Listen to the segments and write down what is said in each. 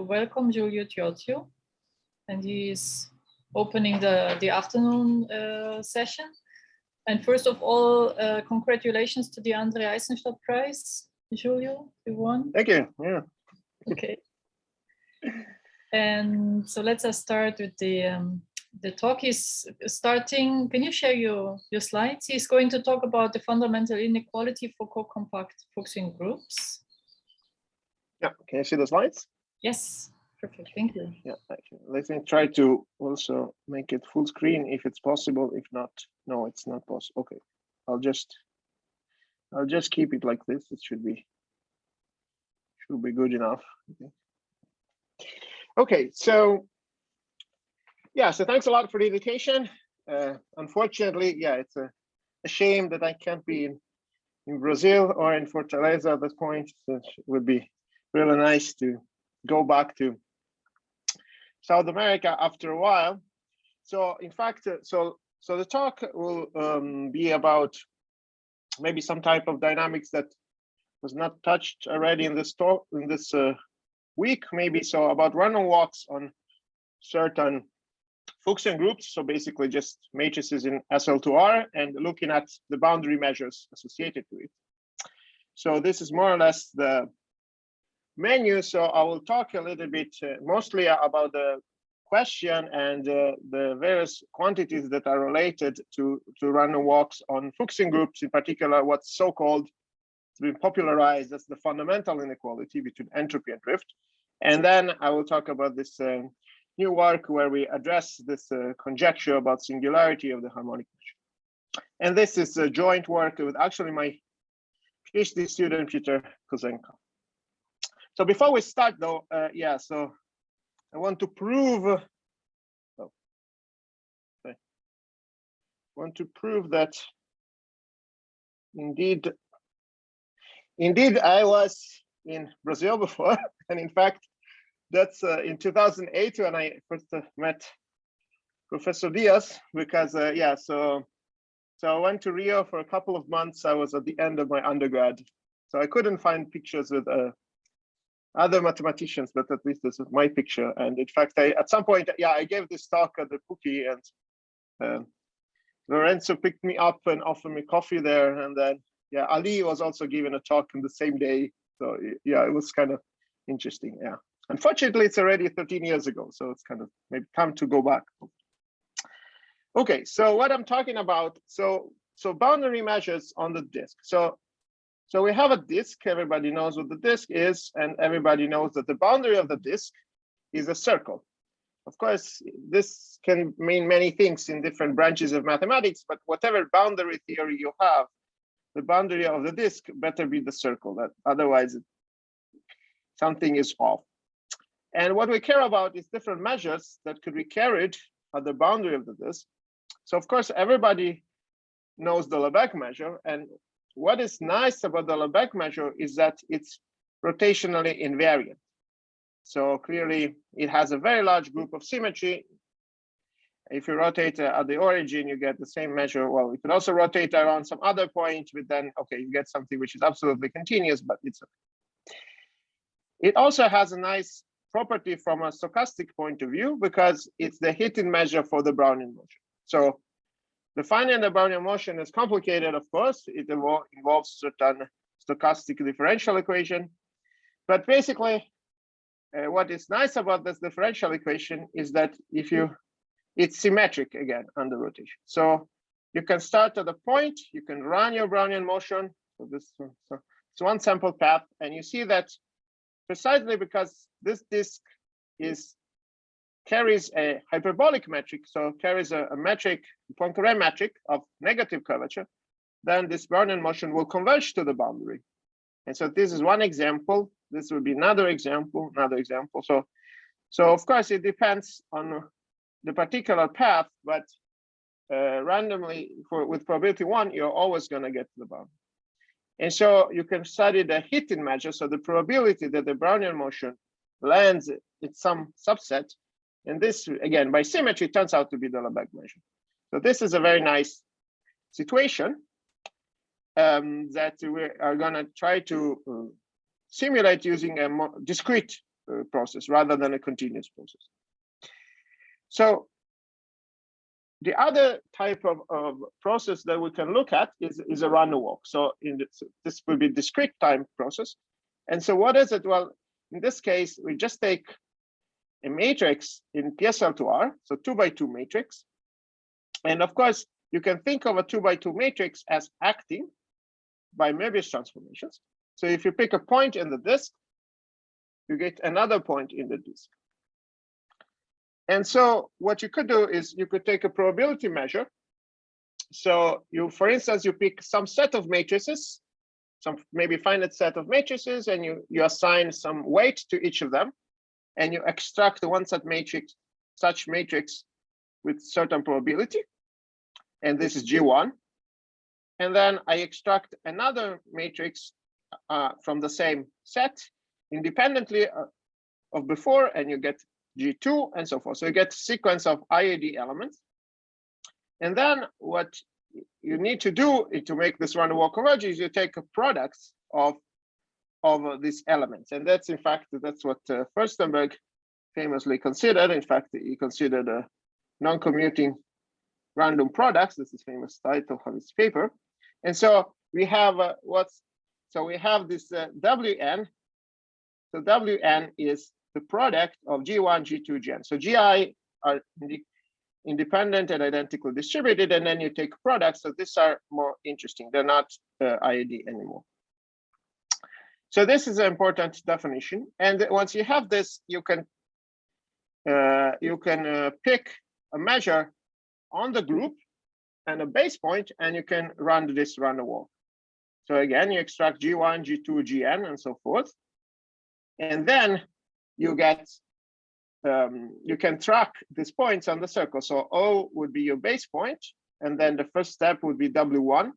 welcome Giulio Tiozzo, and he is opening the afternoon session. And first of all, congratulations to the Andre Eisenstadt Prize, Giulio, you won. Thank you. Yeah. Okay. And so let's start with the talk. Is starting. Can you share your slides? He's going to talk about the fundamental inequality for co-compact Fuchsian groups. Yeah. Can you see the slides? Yes. Perfect. Thank you. Yeah. Actually, let me try to also make it full screen if it's possible. If not, no, it's not possible. Okay. I'll just keep it like this. It should be good enough. Okay. So yeah, so thanks a lot for the invitation. Unfortunately, yeah, it's a shame that I can't be in Brazil or in Fortaleza at this point. So it would be really nice to go back to South America after a while. So in fact, so the talk will be about maybe some type of dynamics that was not touched already in this talk in this week, maybe. So about random walks on certain Fuchsian groups, so basically just matrices in SL2R, and looking at the boundary measures associated to it. So this is more or less the menu. So I will talk a little bit mostly about the question and the various quantities that are related to random walks on Fuchsian groups, in particular what's so-called, it's been popularized as the fundamental inequality between entropy and drift. And then I will talk about this new work where we address this conjecture about singularity of the harmonic measure. And this is a joint work with actually my PhD student, Peter Kosenko. So before we start though, yeah, so I want to prove, that indeed I was in Brazil before, and in fact, that's in 2008 when I first met Professor Diaz, because yeah, so I went to Rio for a couple of months. I was at the end of my undergrad, so I couldn't find pictures with other mathematicians, but at least this is my picture. And in fact, at some point, yeah, I gave this talk at the Puki, and Lorenzo picked me up and offered me coffee there. And then, yeah, Ali was also giving a talk on the same day. So yeah, it was kind of interesting. Yeah. Unfortunately, it's already 13 years ago, so it's kind of maybe time to go back. Okay, so what I'm talking about, so boundary measures on the disk. So we have a disk, everybody knows what the disk is, and everybody knows that the boundary of the disk is a circle. Of course, this can mean many things in different branches of mathematics, but whatever boundary theory you have, the boundary of the disk better be the circle, that otherwise something is off. And what we care about is different measures that could be carried at the boundary of the disk. So of course, everybody knows the Lebesgue measure. And what is nice about the Lebesgue measure is that it's rotationally invariant. So clearly, it has a very large group of symmetry. If you rotate at the origin, you get the same measure. Well, you could also rotate around some other point, but then, okay, you get something which is absolutely continuous, but it's okay. It also has a nice property from a stochastic point of view, because it's the hidden measure for the Brownian motion. So defining the Brownian motion is complicated, of course. It involves certain stochastic differential equation. But basically, what is nice about this differential equation is that it's symmetric again under rotation. So you can start at a point, you can run your Brownian motion. So it's one sample path, and you see that precisely because this disk carries a hyperbolic metric, so carries a metric, Poincare metric of negative curvature, then this Brownian motion will converge to the boundary. And so this is one example. This will be another example, So of course it depends on the particular path, but randomly with probability 1, you're always going to get to the boundary. And so you can study the hidden measure, so the probability that the Brownian motion lands in some subset. And this, again, by symmetry, turns out to be the Lebesgue measure. So this is a very nice situation that we are going to try to simulate using a more discrete process rather than a continuous process. So the other type of process that we can look at is a run walk. So this will be discrete time process. And so what is it? Well, in this case, we just take a matrix in PSL2R, so 2 by 2 matrix. And of course, you can think of a 2 by 2 matrix as acting by Möbius transformations. So if you pick a point in the disk, you get another point in the disk. And so what you could do is you could take a probability measure. So you, for instance, you pick some set of matrices, some maybe finite set of matrices, and you assign some weight to each of them, and you extract one such matrix with certain probability. And this is G1. And then I extract another matrix from the same set independently of before, and you get G2 and so forth. So you get a sequence of IAD elements. And then what you need to do to make this run walk converge is you take a product of these elements. And that's, in fact, that's what Furstenberg famously considered. In fact, he considered a non-commuting random products. This is famous title of his paper. And so we have we have this Wn. So Wn is the product of G1, G2, Gn. So Gi are independent and identically distributed, and then you take products. So these are more interesting. They're not IAD anymore. So this is an important definition. And once you have this, you can pick a measure on the group and a base point, and you can run this run walk. So again, you extract G1, G2, Gn, and so forth. And then you get, you can track these points on the circle. So O would be your base point, and then the first step would be W1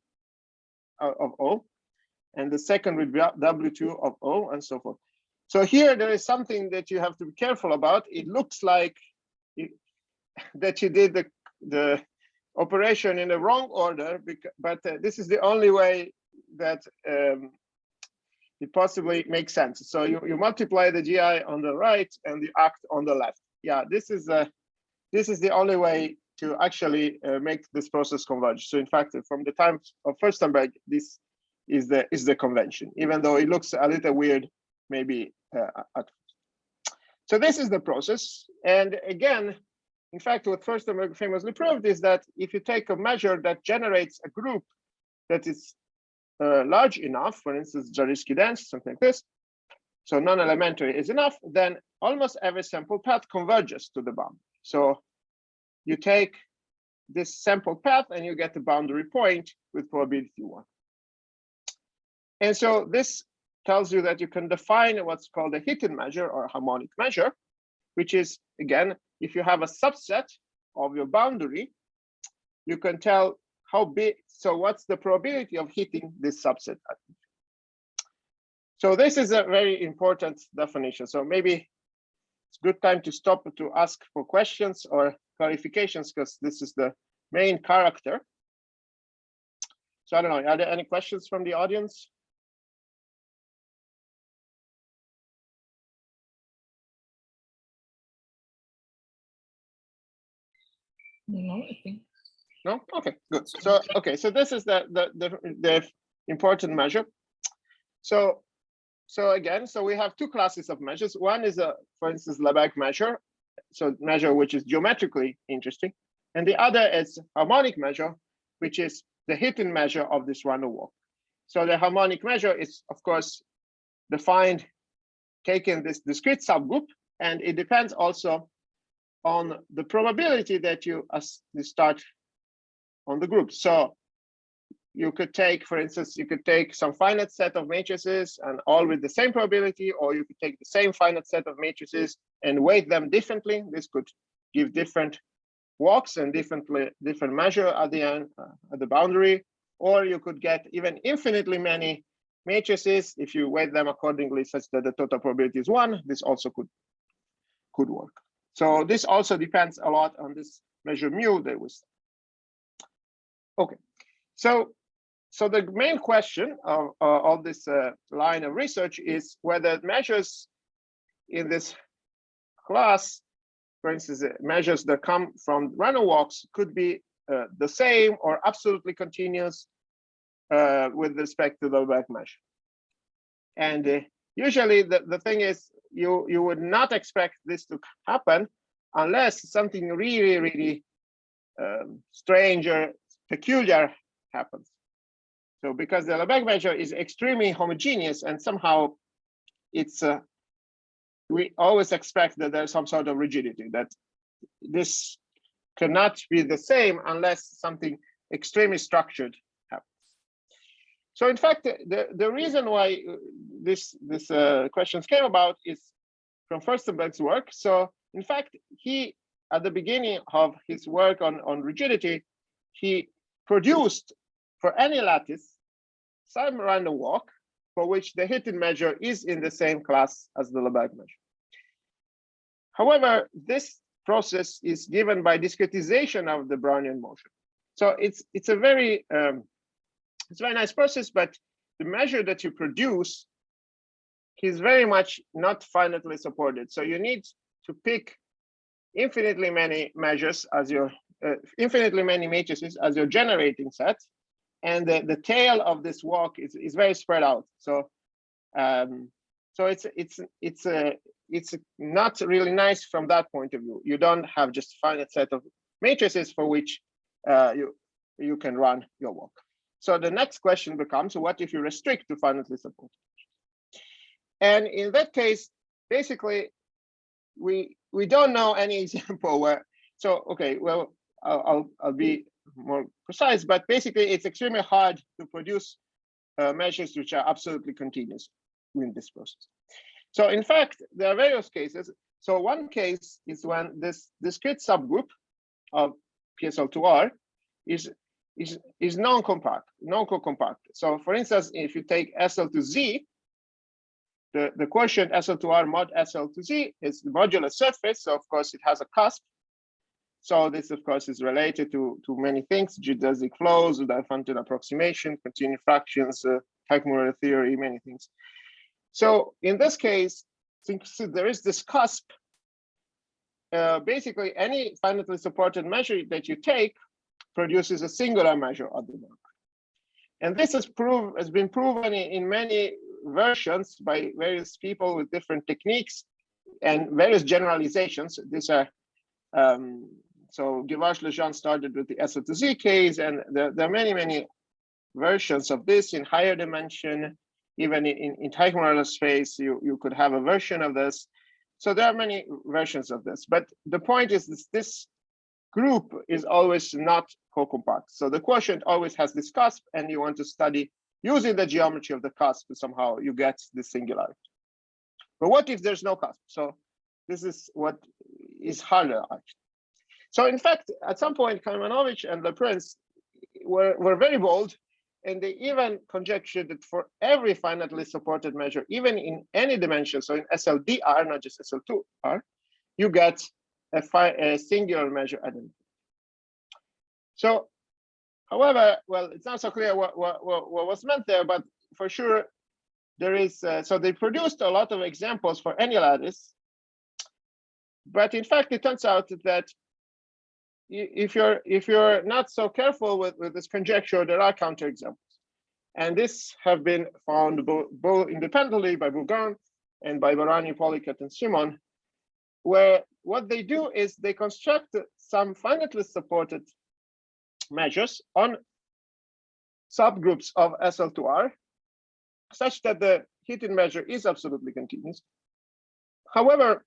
of O, and the second would be W2 of O, and so forth. So here there is something that you have to be careful about. It looks like that you did the operation in the wrong order, but this is the only way that it possibly makes sense. So you multiply the GI on the right and the act on the left. Yeah, this is the only way to actually make this process converge. So in fact, from the time of Furstenberg, this is the convention, even though it looks a little weird, maybe So this is the process. And again, in fact, what Furstenberg famously proved is that if you take a measure that generates a group that is large enough, for instance, Zariski dense, something like this, so non-elementary is enough, then almost every sample path converges to the boundary. So you take this sample path and you get the boundary point with probability 1. And so this tells you that you can define what's called a hidden measure or harmonic measure, which is, again, if you have a subset of your boundary, you can tell how big, so what's the probability of hitting this subset. So this is a very important definition. So maybe it's a good time to stop to ask for questions or clarifications, because this is the main character. So I don't know, are there any questions from the audience? No, I think. No? Okay, good. So okay, so this is the important measure. So again, so we have two classes of measures. One is for instance, Lebesgue measure, so measure which is geometrically interesting, and the other is harmonic measure, which is the hidden measure of this random walk. So the harmonic measure is, of course, defined taking this discrete subgroup, and it depends also on the probability that you start on the group. So you could take, for instance, you could take some finite set of matrices and all with the same probability, or you could take the same finite set of matrices and weight them differently. This could give different walks and different measure at the end, at the boundary, or you could get even infinitely many matrices if you weight them accordingly such that the total probability is 1. This also could work. So this also depends a lot on this measure mu that was. Okay, so the main question of this line of research is whether measures in this class, for instance, measures that come from random walks could be the same or absolutely continuous with respect to the Lebesgue measure. And usually the thing is, you would not expect this to happen unless something really, really strange or peculiar happens. So because the Lebesgue measure is extremely homogeneous, and somehow it's we always expect that there's some sort of rigidity, that this cannot be the same unless something extremely structured happens. So in fact, the reason why this questions came about is from Furstenberg's work. So in fact, he, at the beginning of his work on rigidity, he produced for any lattice some random walk for which the hidden measure is in the same class as the Lebesgue measure. However, this process is given by discretization of the Brownian motion. So it's a very nice process, but the measure that you produce is very much not finitely supported. So you need to pick infinitely many measures as your infinitely many matrices as your generating set, and the tail of this walk is very spread out. So so it's not really nice from that point of view. You don't have just a finite set of matrices for which you can run your walk. So the next question becomes, what if you restrict to finitely supported? And in that case, basically, we don't know any example where. So okay, well, I'll be more precise, but basically, it's extremely hard to produce measures which are absolutely continuous in this process. So in fact, there are various cases. So one case is when this discrete subgroup of PSL2R is non-compact, non-cocompact. So for instance, if you take SL to Z, the quotient SL2R mod SL to Z is the modular surface. So of course it has a cusp. So this of course is related to many things: geodesic flows, Diophantine approximation, continued fractions, Teichmüller theory, many things. So in this case, since there is this cusp, basically any finitely supported measure that you take produces a singular measure of the mark. And this has been proven in many versions by various people with different techniques and various generalizations. These are so Guevara-Lejeune started with the SL to Z case, and there are many versions of this in higher dimension. Even in Teichmüller space, you could have a version of this. So there are many versions of this. But the point is this group is always not cocompact. So the quotient always has this cusp, and you want to study using the geometry of the cusp, somehow you get this singularity. But what if there's no cusp? So this is what is harder, actually. So in fact, at some point, Kamenovich and Le Prince were very bold, and they even conjectured that for every finitely supported measure, even in any dimension, so in SLDR, not just SL2R, you get a singular measure at infinity. So, however, well, it's not so clear what was meant there, but for sure there is. So they produced a lot of examples for any lattice, but in fact, it turns out that if you're not so careful with this conjecture, there are counterexamples, and this have been found both independently by Bougain and by Barani, Polycat, and Simon, where what they do is they construct some finitely supported measures on subgroups of SL2R, such that the hidden measure is absolutely continuous. However,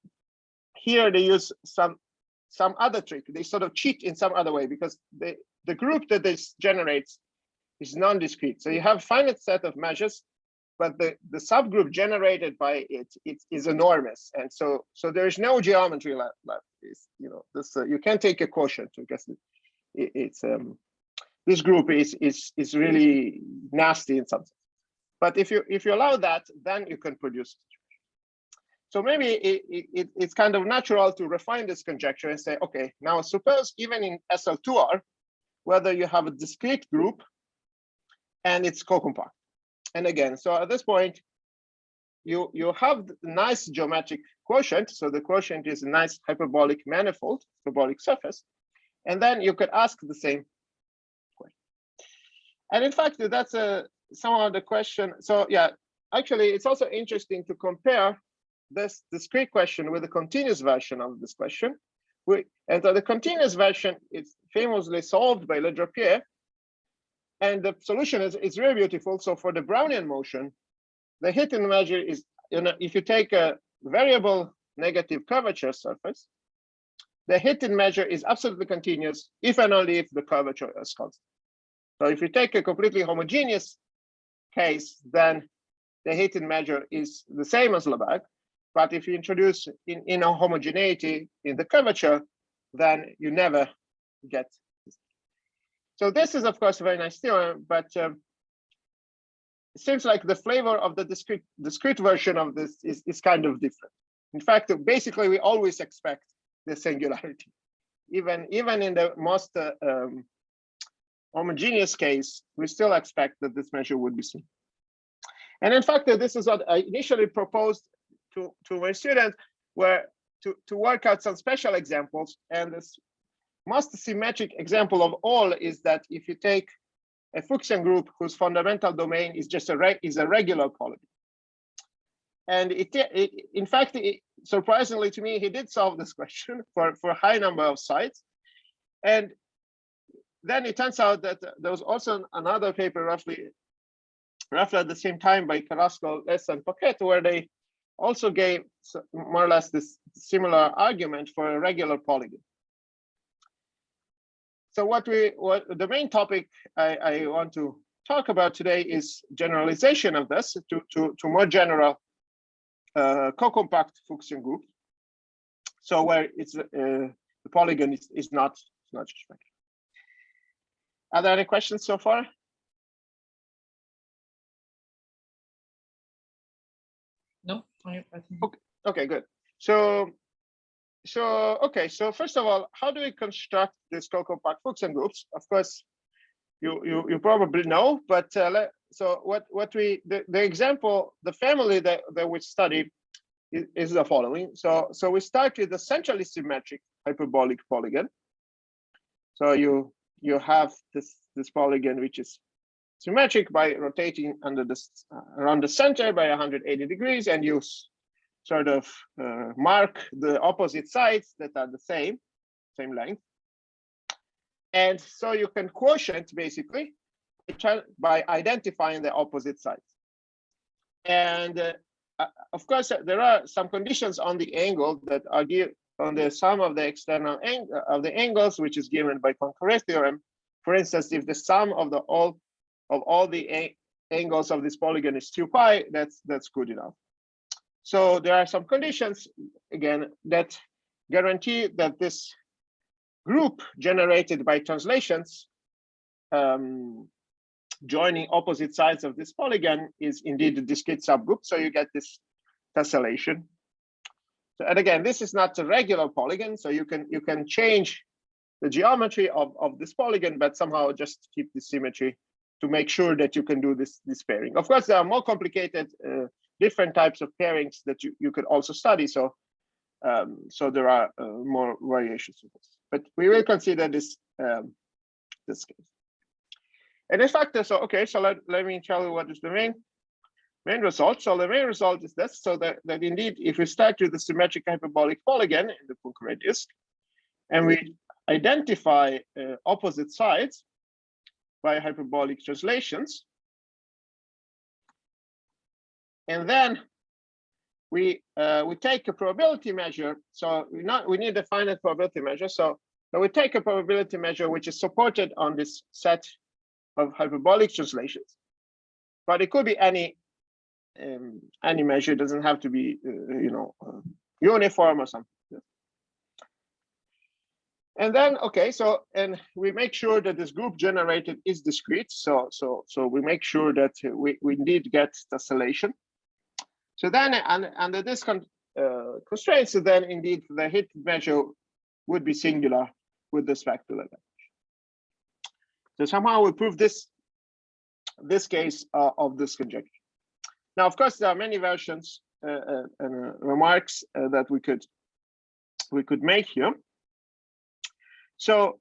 here they use some other trick. They sort of cheat in some other way, because the group that this generates is non-discrete. So you have a finite set of measures, but the subgroup generated by it is enormous, and so there is no geometry left. This you can't take a quotient, because it's this group is really nasty in some sense. But if you allow that, then you can produce. So maybe it's kind of natural to refine this conjecture and say, okay, now suppose even in SL2R, whether you have a discrete group and it's co-compact. And again, so at this point, you have nice geometric quotient. So the quotient is a nice hyperbolic manifold, hyperbolic surface. And then you could ask the same question. And in fact, that's some of the question. So yeah, actually, it's also interesting to compare this discrete question with the continuous version of this question. And so the continuous version is famously solved by Le Drapier. And the solution is really beautiful. So for the Brownian motion, the hidden measure is, if you take a variable negative curvature surface, the hidden measure is absolutely continuous if and only if the curvature is constant. So if you take a completely homogeneous case, then the hidden measure is the same as Lebesgue. But if you introduce in a homogeneity in the curvature, then you never get this. So this is, of course, a very nice theorem, but it seems like the flavor of the discrete version of this is kind of different. In fact, basically, we always expect the singularity. Even in the most homogeneous case, we still expect that this measure would be seen. And in fact, this is what I initially proposed to my students, were to work out some special examples. And this most symmetric example of all is that if you take a Fuchsian group whose fundamental domain is just a regular polygon. And in fact, surprisingly to me, he did solve this question for a high number of sites. And then it turns out that there was also another paper roughly at the same time by Carrasco, Les, and Paquet, where they also gave more or less this similar argument for a regular polygon. So what the main topic I want to talk about today is generalization of this to more general cocompact Fuchsian group. So where it's the polygon is not just right. Are there any questions so far? No. Okay, good. So first of all, how do we construct these cocompact Fuchsian groups? Of course, you probably know, but so the example, the family that we study is the following. So we start with the centrally symmetric hyperbolic polygon. So you have this polygon which is symmetric by rotating around the center by 180 degrees, and you sort of mark the opposite sides that are the same length. And so you can quotient basically by identifying the opposite sides. And of course, there are some conditions on the angle that are given on the sum of the external of the angles, which is given by Poincaré theorem. For instance, if the sum of all the angles of this polygon is 2 pi, that's good enough. So there are some conditions, again, that guarantee that this group generated by translations joining opposite sides of this polygon is indeed a discrete subgroup. So you get this tessellation. So, and again, this is not a regular polygon, so you can change the geometry of this polygon, but somehow just keep the symmetry to make sure that you can do this pairing. Of course, there are more complicated different types of pairings that you could also study. So there are more variations of this, but we will consider this case. And in fact, so let me tell you what is the main result. So the main result is this: so that indeed, if we start with the symmetric hyperbolic polygon in the Poincaré disk, and we identify opposite sides by hyperbolic translations, and then we take a probability measure. So we need a finite probability measure. So we take a probability measure which is supported on this set of hyperbolic translations, but it could be any measure. It doesn't have to be uniform or something. And then and we make sure that this group generated is discrete. So we make sure that we indeed get tessellation. So then under this constraints, then indeed the hit measure would be singular with respect to the dimension. So somehow we prove this case of this conjecture. Now, of course, there are many versions remarks that we could make here. So,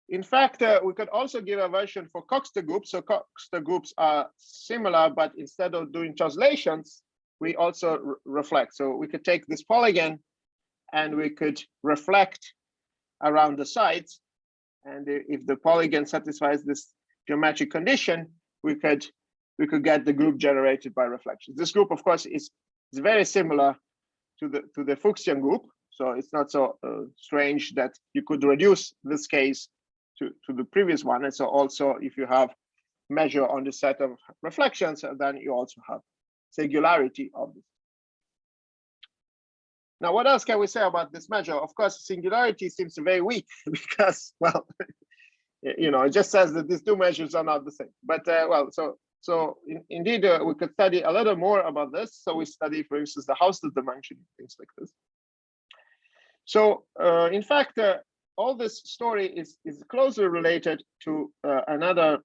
in fact, we could also give a version for Coxeter groups. So Coxeter groups are similar, but instead of doing translations, we also reflect. So we could take this polygon and we could reflect around the sides. And if the polygon satisfies this geometric condition, we could get the group generated by reflection. This group, of course, is very similar to the Fuchsian group. So it's not so strange that you could reduce this case to the previous one. And so also, if you have measure on the set of reflections, then you also have singularity of this. Now, what else can we say about this measure? Of course, singularity seems very weak because, well, you know, it just says that these two measures are not the same. But well, indeed, we could study a little more about this. So we study, for instance, the Hausdorff dimension, things like this. So in fact, all this story is closely related to another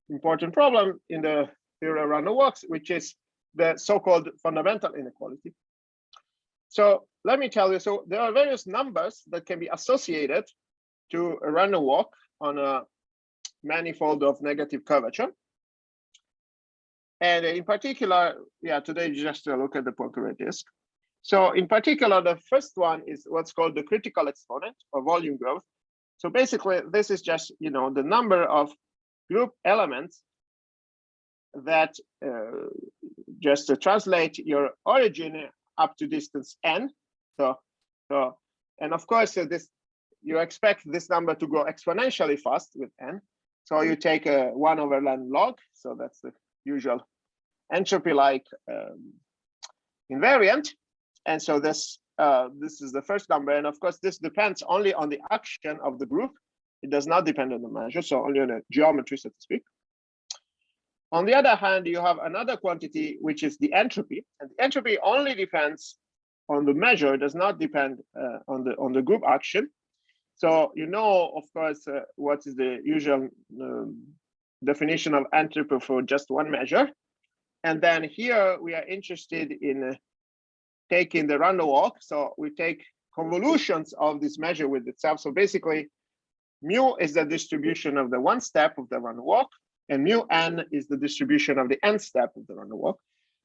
important problem in the theory around the walks, which is the so-called fundamental inequality. So let me tell you, so there are various numbers that can be associated to a random walk on a manifold of negative curvature. And in particular, yeah, today just look at the Poincare disk. So in particular, the first one is what's called the critical exponent or volume growth. So basically, this is just, you know, the number of group elements that just translate your origin up to distance n. So and of course, this you expect this number to grow exponentially fast with n. So you take a 1/n log. So that's the usual entropy-like invariant. And so this is the first number. And of course, this depends only on the action of the group. It does not depend on the measure, so only on the geometry, so to speak. On the other hand, you have another quantity, which is the entropy. And the entropy only depends on the measure, does not depend on the group action. So you know, of course, what is the usual definition of entropy for just one measure. And then here we are interested in taking the random walk. So we take convolutions of this measure with itself. So basically, mu is the distribution of the one step of the random walk, and mu n is the distribution of the n step of the random walk.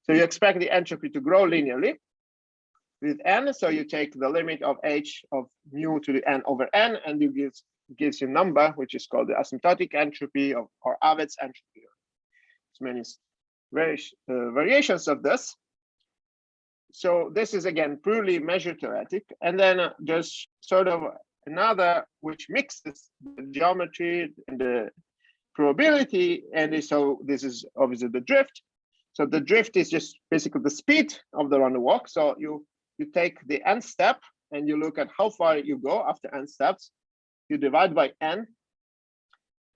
So you expect the entropy to grow linearly with n. So you take the limit of h of mu to the n over n, and it gives you a number, which is called the asymptotic entropy or Abed's entropy. There's many variations of this. So this is, again, purely measure theoretic. And then there's sort of another which mixes the geometry and the probability. And so this is obviously the drift. So the drift is just basically the speed of the random walk. So you take the n step and you look at how far you go after n steps. You divide by n.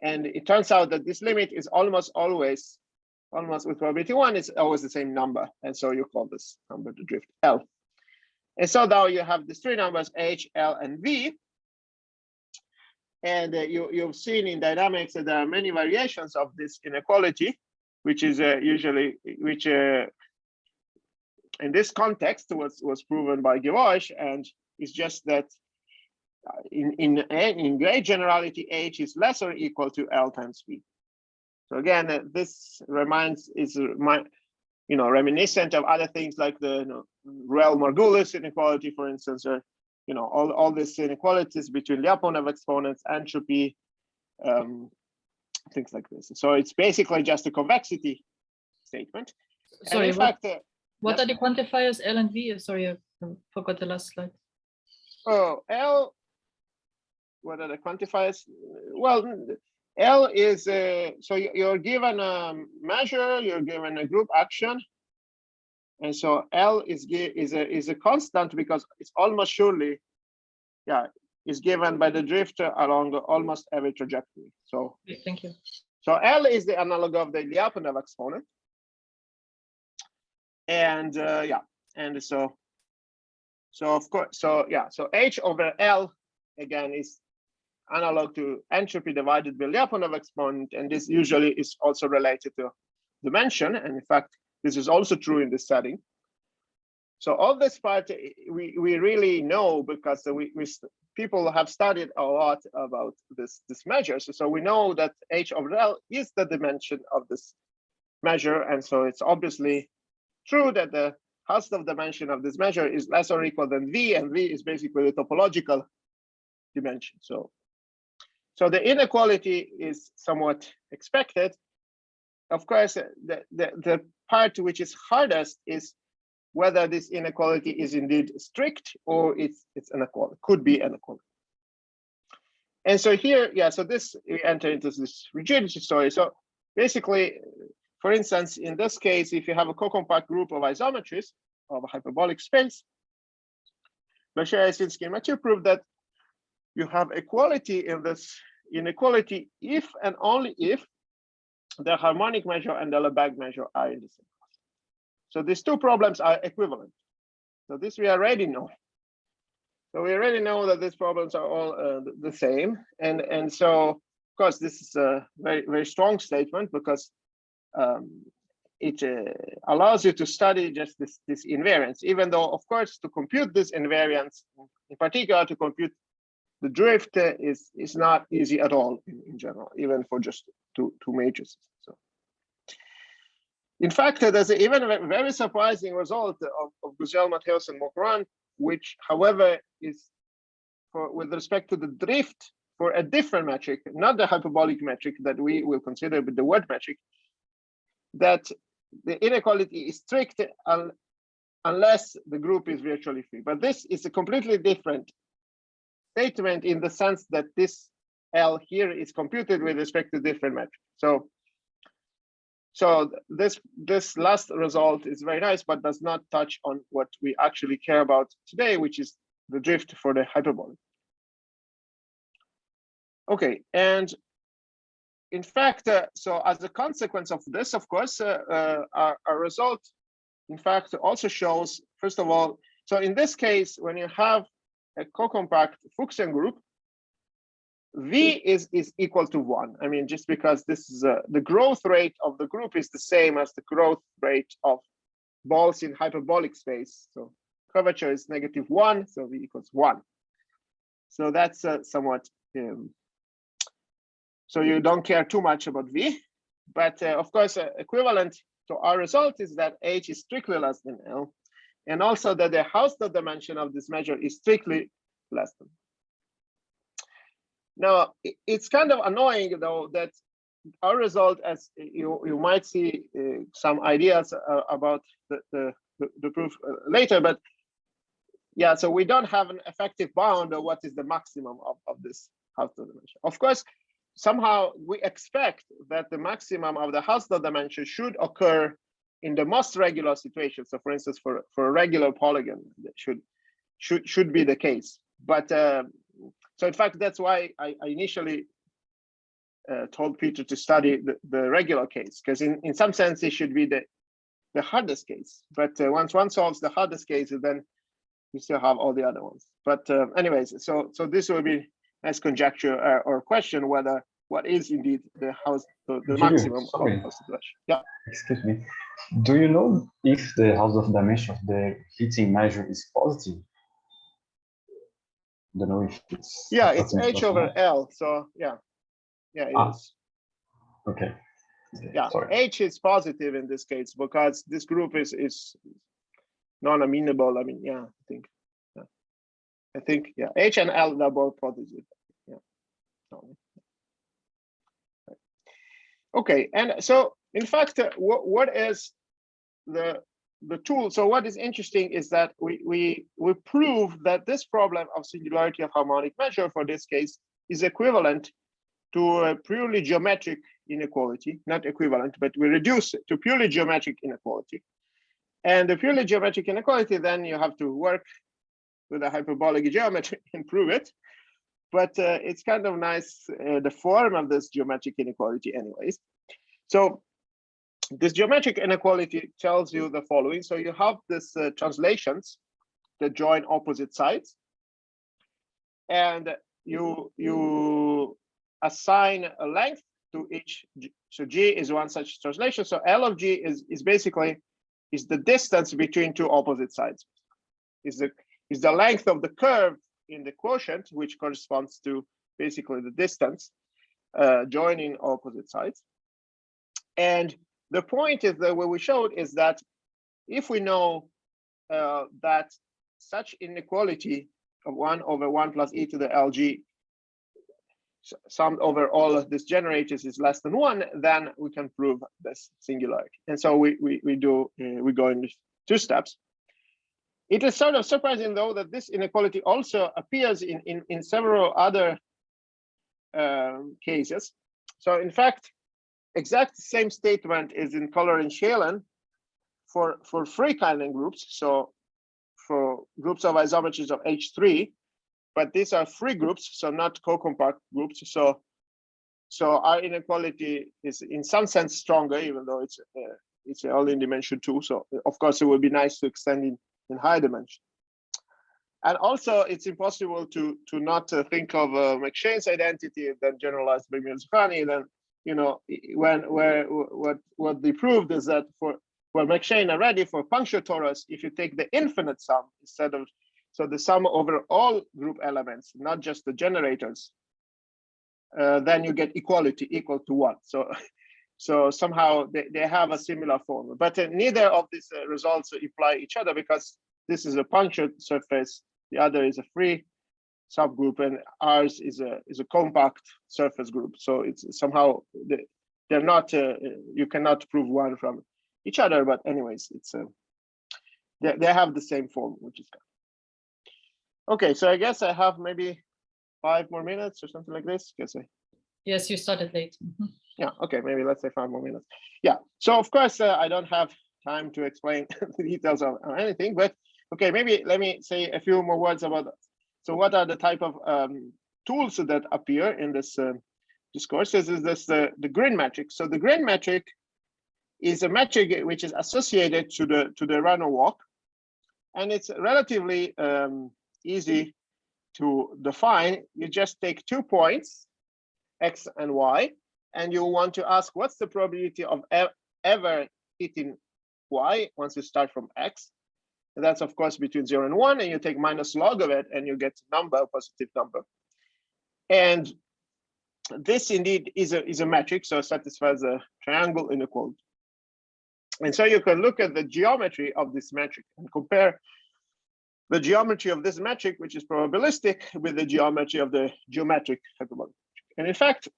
And it turns out that this limit is almost with probability 1, it's always the same number. And so you call this number the drift L. And so now you have these three numbers, H, L, and V. And you've seen in dynamics that there are many variations of this inequality, which is which in this context was proven by Giulio. And it's just that in great generality, H is less or equal to L times V. So again, this is reminiscent of other things like the Rel-Margulis inequality, for instance, or all these inequalities between Lyapunov exponents, entropy, things like this. So it's basically just a convexity statement. Sorry, in fact, what are the quantifiers L and V? Sorry, I forgot the last slide. Oh, L. What are the quantifiers? Well, L is so you're given a measure, you're given a group action, and so L is a constant because it's almost surely, is given by the drift along almost every trajectory. So thank you. So L is the analog of the Lyapunov exponent, and and so of course, so H over L again is analog to entropy divided by Lyapunov exponent, and this usually is also related to dimension. And in fact, this is also true in this setting. So all this part we really know because people have studied a lot about this measure. So we know that H over L is the dimension of this measure. And so it's obviously true that the Hausdorff dimension of this measure is less or equal than V, and V is basically the topological dimension. So the inequality is somewhat expected. Of course, the part which is hardest is whether this inequality is indeed strict or it's inequality, could be inequality. And so here, yeah, so this, we enter into this rigidity story. So basically, for instance, in this case, if you have a cocompact group of isometries of a hyperbolic space, Lebesgue and Mathieu prove that you have equality in this inequality if and only if the harmonic measure and the Lebesgue measure are in the same class. So these two problems are equivalent. So this we already know. So we already know that these problems are all the same. And so, of course, this is a very, very strong statement because it allows you to study just this invariance, even though, of course, to compute this invariance, in particular, to compute the drift is not easy at all in general, even for just two matrices. So, in fact, there's even a very surprising result of Giulio, Mathieu, and Mokoran, which, however, is with respect to the drift for a different metric, not the hyperbolic metric that we will consider, but the word metric, that the inequality is strict unless the group is virtually free. But this is a completely different statement in the sense that this L here is computed with respect to different metrics. So this last result is very nice, but does not touch on what we actually care about today, which is the drift for the hyperbolic. Okay, and in fact, so as a consequence of this, of course, our result, in fact, also shows, first of all, so in this case, when you have a cocompact Fuchsian group, V is equal to 1. I mean, just because this is the growth rate of the group is the same as the growth rate of balls in hyperbolic space. So curvature is -1, so V equals 1. So that's somewhat, so you don't care too much about V. But of course, equivalent to our result is that H is strictly less than L. And also that the Hausdorff dimension of this measure is strictly less than. Now, it's kind of annoying, though, that our result, as you might see some ideas about the proof later, but yeah, so we don't have an effective bound of what is the maximum of this Hausdorff dimension. Of course, somehow we expect that the maximum of the Hausdorff dimension should occur in the most regular situation. So for instance, for a regular polygon, that should be the case. But so in fact, that's why I initially told Peter to study the regular case, because in some sense it should be the hardest case. But once one solves the hardest case, then you still have all the other ones. But anyways, so this will be nice conjecture or question whether what is indeed the maximum of the situation. Yeah. Excuse me. Do you know if the Hausdorff dimension of the heating measure is positive? Don't know if it's. Yeah, it's H over L. So yeah, it is. Okay. Yeah, sorry. H is positive in this case because this group is non-amenable. I mean, yeah, I think yeah, H and L are both positive. Yeah. Okay, and so in fact, what is the tool? So what is interesting is that we prove that this problem of singularity of harmonic measure for this case is equivalent to a purely geometric inequality, not equivalent, but we reduce it to purely geometric inequality. And the purely geometric inequality, then you have to work with a hyperbolic geometry and prove it. But it's kind of nice, the form of this geometric inequality anyways. So this geometric inequality tells you the following. So you have this translations that join opposite sides. And you assign a length to each G. So G is one such translation. So L of G is basically the distance between two opposite sides. Is the length of the curve in the quotient, which corresponds to basically the distance joining opposite sides. And the point is that what we showed is that if we know that such inequality of 1 over 1 plus e to the LG summed over all of these generators is less than 1, then we can prove this singularity. And so we go in 2 steps. It is sort of surprising, though, that this inequality also appears in several other cases. So in fact, exact same statement is in Culler-Shalen for free Kleinian groups. So for groups of isometries of H3, but these are free groups, so not cocompact groups. So our inequality is in some sense stronger, even though it's only in dimension 2. So of course it would be nice to extend in higher dimension. And also it's impossible to not think of McShane's identity, then generalized by Mirzakhani. Then what they proved is that for McShane already for puncture torus, if you take the infinite sum instead of the sum over all group elements, not just the generators, then you get equality equal to 1. So somehow they have a similar formula, but neither of these results imply each other, because this is a punctured surface, the other is a free subgroup, and ours is a compact surface group. So it's somehow they're not. You cannot prove one from each other, but anyways, it's they have the same form, which is good. Okay, so I guess I have maybe 5 more minutes or something like this. Yes, you started late. Yeah, okay, maybe let's say 5 more minutes. Yeah, so of course I don't have time to explain the details of anything, but okay, maybe let me say a few more words about that. So what are the type of tools that appear in this discourse? This is the grid metric. So the grid metric is a metric which is associated to the runner walk, and it's relatively easy to define. You just take 2 points, X and Y, and you want to ask what's the probability of ever hitting Y once you start from X. And that's of course between 0 and 1, and you take minus log of it and you get a positive number. And this indeed is a metric, so it satisfies a triangle inequality. And so you can look at the geometry of this metric and compare the geometry of this metric, which is probabilistic, with the geometry of the geometric hyperbolic. And in fact,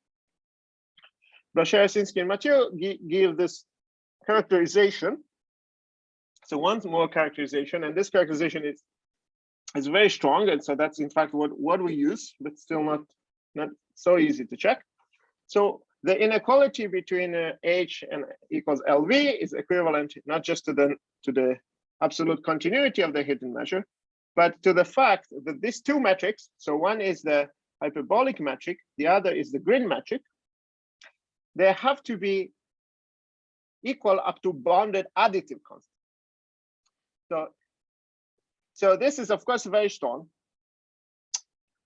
Blacher, Sinsky, and Mathieu give this characterization. So one more characterization, and this characterization is very strong, and so that's in fact what we use, but still not so easy to check. So the inequality between H and equals LV is equivalent not just to the absolute continuity of the hidden measure, but to the fact that these 2 metrics, so one is the hyperbolic metric, the other is the grid metric, they have to be equal up to bounded additive constants. So this is of course very strong,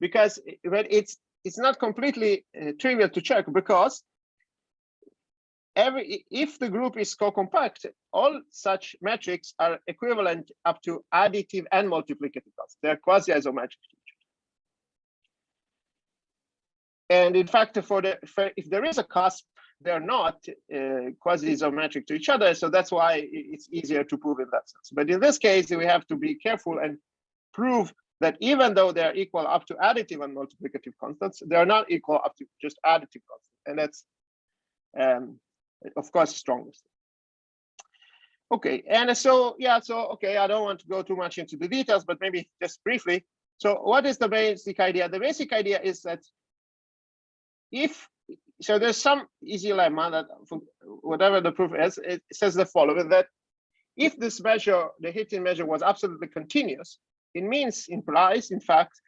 because it's not completely trivial to check, because if the group is co-compact, all such metrics are equivalent up to additive and multiplicative constants. They're quasi-isometric. And in fact, if there is a cusp, they're not quasi-isometric to each other. So that's why it's easier to prove in that sense. But in this case, we have to be careful and prove that even though they're equal up to additive and multiplicative constants, they are not equal up to just additive constants. And that's, of course, strongest. Okay, and okay, I don't want to go too much into the details, but maybe just briefly. So what is the basic idea? The basic idea is that so there's some easy lemma that whatever the proof is, it says the following, that if this measure, the Hittin measure, was absolutely continuous, it implies, in fact,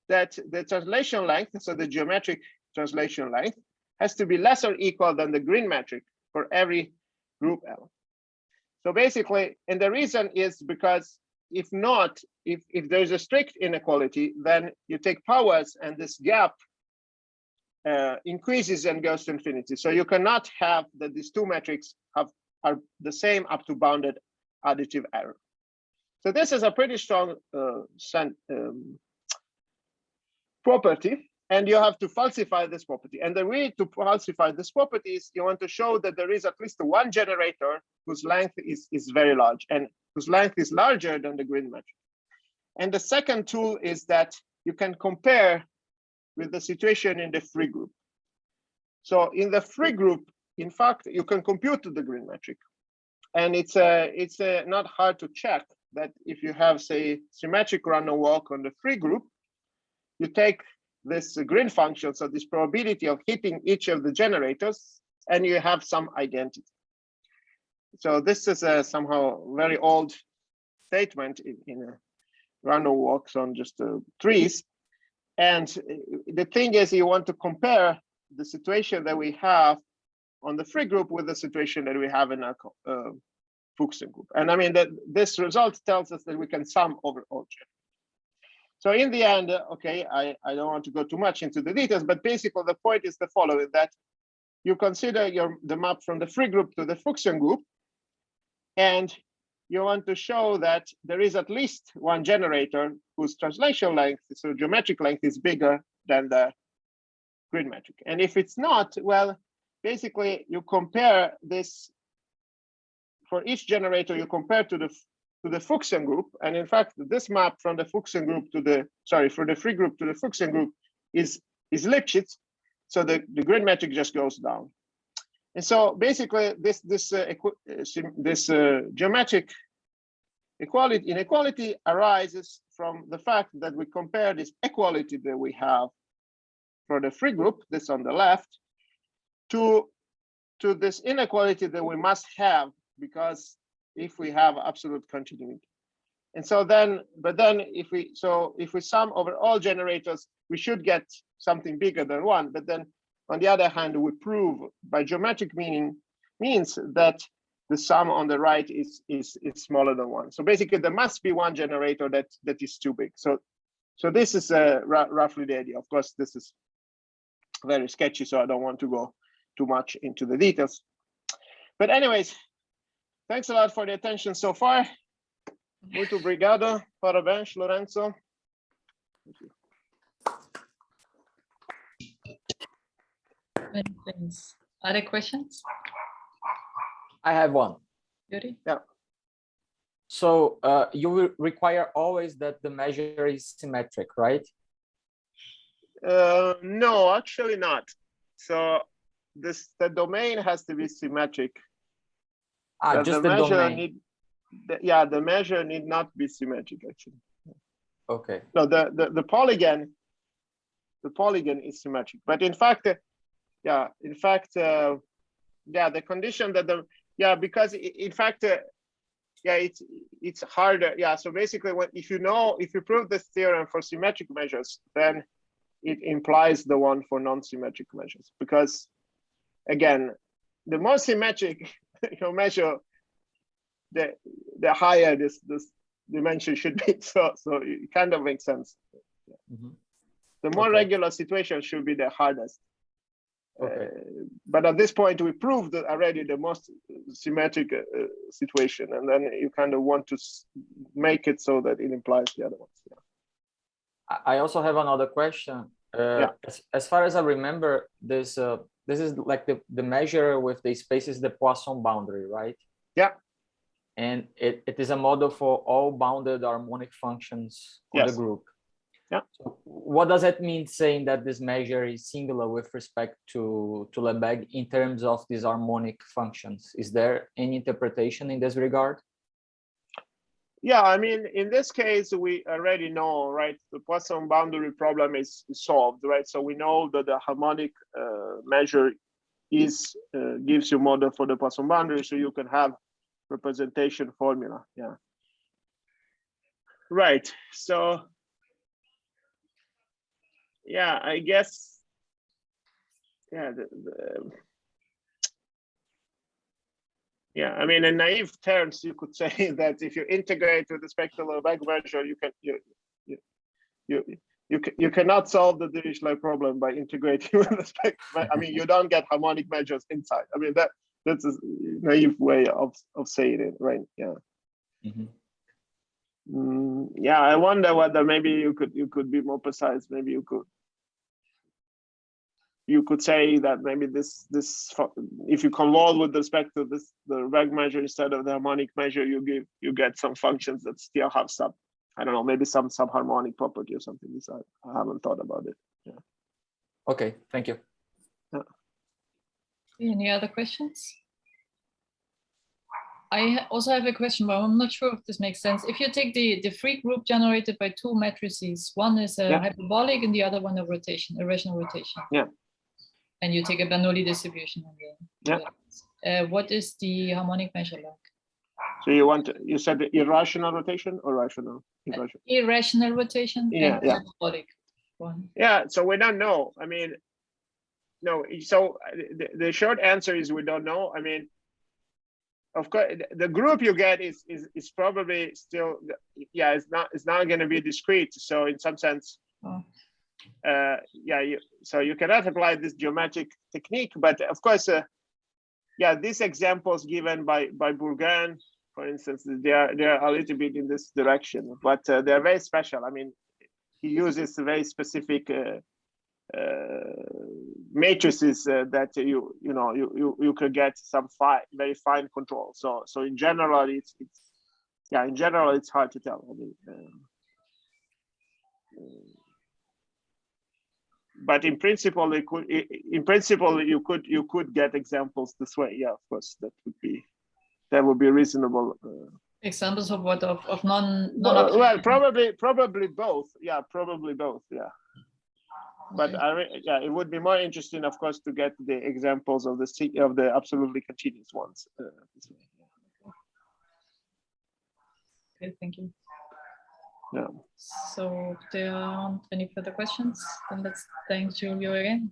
that the translation length, so the geometric translation length, has to be less or equal than the grid metric for every group element. So basically, and the reason is because if there's a strict inequality, then you take powers and this gap increases and goes to infinity. So you cannot have that these two metrics are the same up to bounded additive error. So this is a pretty strong property, and you have to falsify this property. And the way to falsify this property is you want to show that there is at least one generator whose length is very large and whose length is larger than the grid metric. And the second tool is that you can compare with the situation in the free group. So in the free group, in fact, you can compute the grid metric. And it's not hard to check that if you have, say, symmetric random walk on the free group, you take this grid function, so this probability of hitting each of the generators, and you have some identity. So this is a somehow very old statement in random walks on just trees. And the thing is, you want to compare the situation that we have on the free group with the situation that we have in a Fuchsian group. And I mean that this result tells us that we can sum over all generators. So in the end, okay, I don't want to go too much into the details, but basically the point is the following, that you consider the map from the free group to the Fuchsian group, and you want to show that there is at least one generator whose translation length, so geometric length, is bigger than the grid metric. And if it's not, well, basically you compare this for each generator, you compare to the Fuchsian group. And in fact, this map from the Fuchsian group to the, for the free group to the Fuchsian group is Lipschitz. So the grid metric just goes down. And so basically this geometric inequality arises from the fact that we compare this equality that we have for the free group, this on the left, to this inequality that we must have, because if we have absolute continuity. And so then, if we sum over all generators, we should get something bigger than one. But then on the other hand, we prove by geometric means that the sum on the right is smaller than one. So basically there must be one generator that is too big. So this is roughly the idea. Of course, this is very sketchy, so I don't want to go too much into the details. But anyways, thanks a lot for the attention so far. Muito obrigado. Parabéns, Lorenzo. Thank you. Many thanks. Other questions? I have one. Yuri? Yeah. So you will require always that the measure is symmetric, right? No, actually not. So the domain has to be symmetric. Just the domain. The measure need not be symmetric, actually. Okay. No, the polygon is symmetric, but in fact, the condition that because in fact, it's harder. Yeah, so basically, if you prove this theorem for symmetric measures, then it implies the one for non-symmetric measures, because again, the more symmetric you measure, the higher this dimension should be. So it kind of makes sense. Mm-hmm. The more regular situation should be the hardest. Okay. But at this point, we proved already the most symmetric situation, and then you kind of want to make it so that it implies the other ones. Yeah. I also have another question. As far as I remember, this is like the measure with the space is the Poisson boundary, right? Yeah. And it is a model for all bounded harmonic functions on the group. Yeah. So what does that mean, saying that this measure is singular with respect to Lebesgue in terms of these harmonic functions? Is there any interpretation in this regard? Yeah, I mean, in this case, we already know, right? The Poisson boundary problem is solved, right? So we know that the harmonic measure gives you model for the Poisson boundary, so you can have representation formula. Yeah. Right. So yeah, I guess. Yeah. Yeah, I mean, in naive terms, you could say that if you integrate with respect to the Lebesgue measure, you you cannot solve the Dirichlet problem by integrating with the spectrum. I mean, you don't get harmonic measures inside. I mean, that's a naive way of saying it, right? Yeah. Yeah, I wonder whether maybe you could be more precise. Maybe you could say that maybe this if you convolve with respect to the reg measure instead of the harmonic measure, you get some functions that still have some, I don't know, maybe some subharmonic property or something. This I haven't thought about it. Yeah. Okay, thank you. Yeah. Any other questions? I also have a question, but I'm not sure if this makes sense. If you take the free group generated by two matrices, one is a hyperbolic and the other one a rotation, a rational rotation. Yeah. And you take a Bernoulli distribution. What is the harmonic measure like? So you said the irrational rotation or rational? Irrational rotation and hyperbolic one. Yeah, so we don't know. I mean, no, so the short answer is we don't know. I mean, of course, the group you get is probably still, it's not going to be discrete. So in some sense, so you cannot apply this geometric technique. But of course, these examples given by Bourgain, for instance, they are a little bit in this direction, but they're very special. I mean, he uses very specific matrices that you could get some very fine control. So in general, it's hard to tell. I mean, but in principle, you could get examples this way. Yeah, of course, that would be reasonable. Examples of what of non well, probably both. Yeah, probably both. Yeah. But it would be more interesting, of course, to get the examples of the absolutely continuous ones. Okay, thank you. Yeah. So there aren't any further questions. Then let's thank Giulio again.